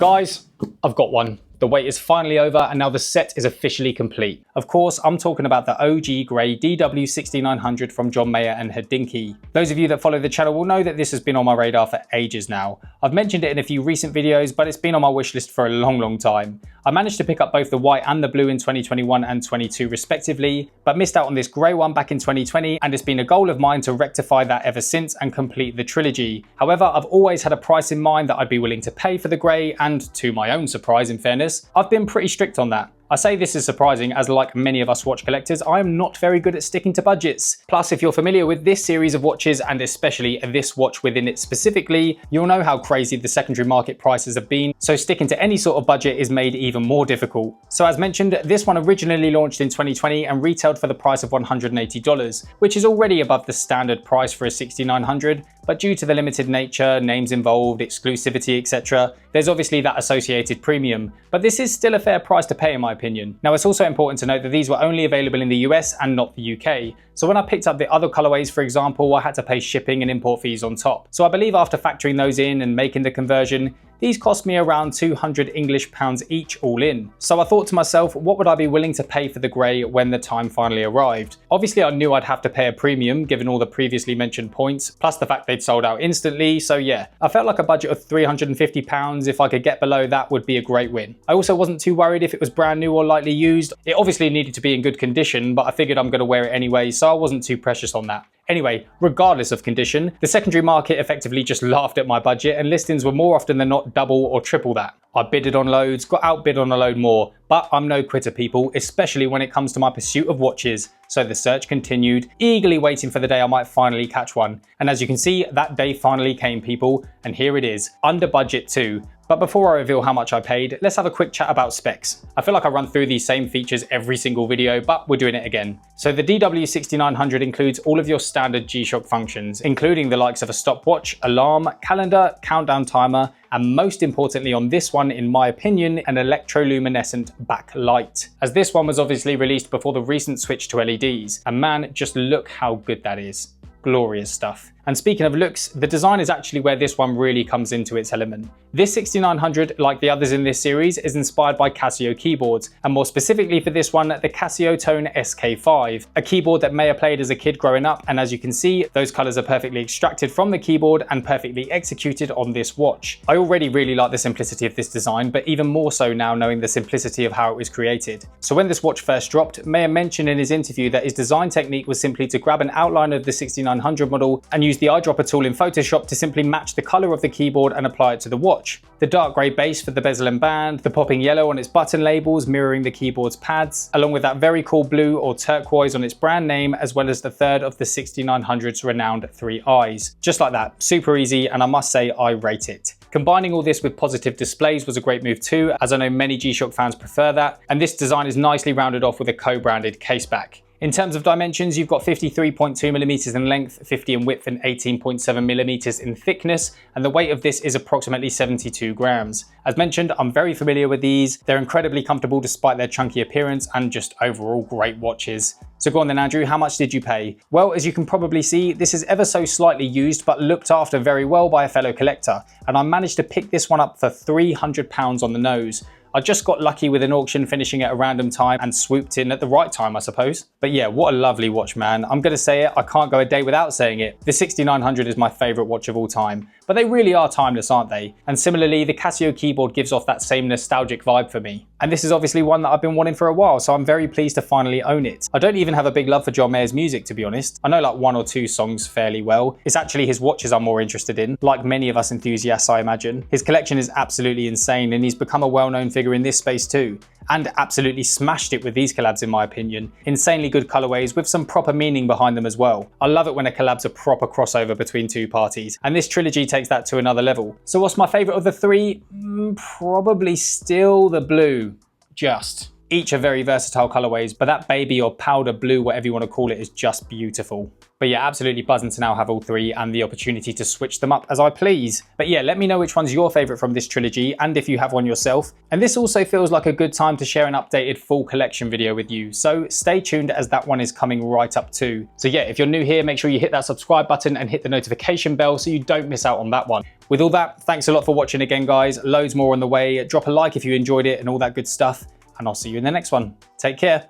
Guys, I've got one. The wait is finally over and now the set is officially complete. Of course, I'm talking about the OG grey DW6900 from John Mayer and Hodinkee. Those of you that follow the channel will know that this has been on my radar for ages now. I've mentioned it in a few recent videos, but it's been on my wish list for a long time. I managed to pick up both the white and the blue in 2021 and 22 respectively, but missed out on this grey one back in 2020, and it's been a goal of mine to rectify that ever since and complete the trilogy. However, I've always had a price in mind that I'd be willing to pay for the grey, and to my own surprise in fairness, I've been pretty strict on that. I say this is surprising as, like many of us watch collectors, I am not very good at sticking to budgets. Plus, if you're familiar with this series of watches, and especially this watch within it specifically, you'll know how crazy the secondary market prices have been, so sticking to any sort of budget is made even more difficult. So as mentioned, this one originally launched in 2020 and retailed for the price of $180, which is already above the standard price for a 6900, but due to the limited nature, names involved, exclusivity, etc., there's obviously that associated premium, but this is still a fair price to pay in my opinion. Now, it's also important to note that these were only available in the US and not the UK, so when I picked up the other colorways, for example, I had to pay shipping and import fees on top. So I believe after factoring those in and making the conversion, these cost me around 200 English pounds each all in. So I thought to myself, what would I be willing to pay for the grey when the time finally arrived? Obviously I knew I'd have to pay a premium given all the previously mentioned points, plus the fact they'd sold out instantly, so yeah, I felt like a budget of £350, if I could get below that would be a great win. I also wasn't too worried if it was brand new or lightly used. It obviously needed to be in good condition, but I figured I'm going to wear it anyway, so I wasn't too precious on that. Anyway, regardless of condition, the secondary market effectively just laughed at my budget and listings were more often than not double or triple that. I bidded on loads, got outbid on a load more, but I'm no quitter people, especially when it comes to my pursuit of watches. So the search continued, eagerly waiting for the day I might finally catch one. And as you can see, that day finally came, people, and here it is, under budget too. But before I reveal how much I paid, let's have a quick chat about specs. I feel like I run through these same features every single video, but we're doing it again. So the DW6900 includes all of your standard G-Shock functions, including the likes of a stopwatch, alarm, calendar, countdown timer, and most importantly on this one, in my opinion, an electroluminescent backlight. As this one was obviously released before the recent switch to LEDs. And man, just look how good that is. Glorious stuff. And speaking of looks, the design is actually where this one really comes into its element. This 6900, like the others in this series, is inspired by Casio keyboards, and more specifically for this one, the Casio Tone SK5, a keyboard that Mayer played as a kid growing up, and as you can see, those colours are perfectly extracted from the keyboard and perfectly executed on this watch. I already really like the simplicity of this design, but even more so now knowing the simplicity of how it was created. So when this watch first dropped, Mayer mentioned in his interview that his design technique was simply to grab an outline of the 6900 model and use the eyedropper tool in Photoshop to simply match the colour of the keyboard and apply it to the watch. The dark grey base for the bezel and band, the popping yellow on its button labels mirroring the keyboard's pads, along with that very cool blue or turquoise on its brand name, as well as the third of the 6900's renowned 3 eyes. Just like that, super easy, and I must say I rate it. Combining all this with positive displays was a great move too, as I know many G-Shock fans prefer that, and this design is nicely rounded off with a co-branded caseback. In terms of dimensions, you've got 53.2mm in length, 50 in width and 18.7mm in thickness, and the weight of this is approximately 72 grams. As mentioned, I'm very familiar with these. They're incredibly comfortable despite their chunky appearance and just overall great watches. So go on then, Andrew, how much did you pay? Well, as you can probably see, this is ever so slightly used but looked after very well by a fellow collector, and I managed to pick this one up for £300 on the nose. I just got lucky with an auction finishing at a random time and swooped in at the right time, I suppose. But yeah, what a lovely watch, man. I'm gonna say it, I can't go a day without saying it. The 6900 is my favorite watch of all time, but they really are timeless, aren't they? And similarly, the Casio keyboard gives off that same nostalgic vibe for me. And this is obviously one that I've been wanting for a while, so I'm very pleased to finally own it. I don't even have a big love for John Mayer's music, to be honest. I know like 1 or 2 songs fairly well. It's actually his watches I'm more interested in, like many of us enthusiasts, I imagine. His collection is absolutely insane, and he's become a well-known figure in this space too. And absolutely smashed it with these collabs in my opinion. Insanely good colorways with some proper meaning behind them as well. I love it when a collab's a proper crossover between two parties, and this trilogy takes that to another level. So what's my favourite of the 3? Probably still the blue. Just. Each are very versatile colorways, but that baby or powder blue, whatever you want to call it, is just beautiful. But yeah, absolutely buzzing to now have all three and the opportunity to switch them up as I please. But yeah, let me know which one's your favorite from this trilogy and if you have one yourself. And this also feels like a good time to share an updated full collection video with you. So stay tuned as that one is coming right up too. So yeah, if you're new here, make sure you hit that subscribe button and hit the notification bell so you don't miss out on that one. With all that, thanks a lot for watching again, guys. Loads more on the way. Drop a like if you enjoyed it and all that good stuff. And I'll see you in the next one. Take care.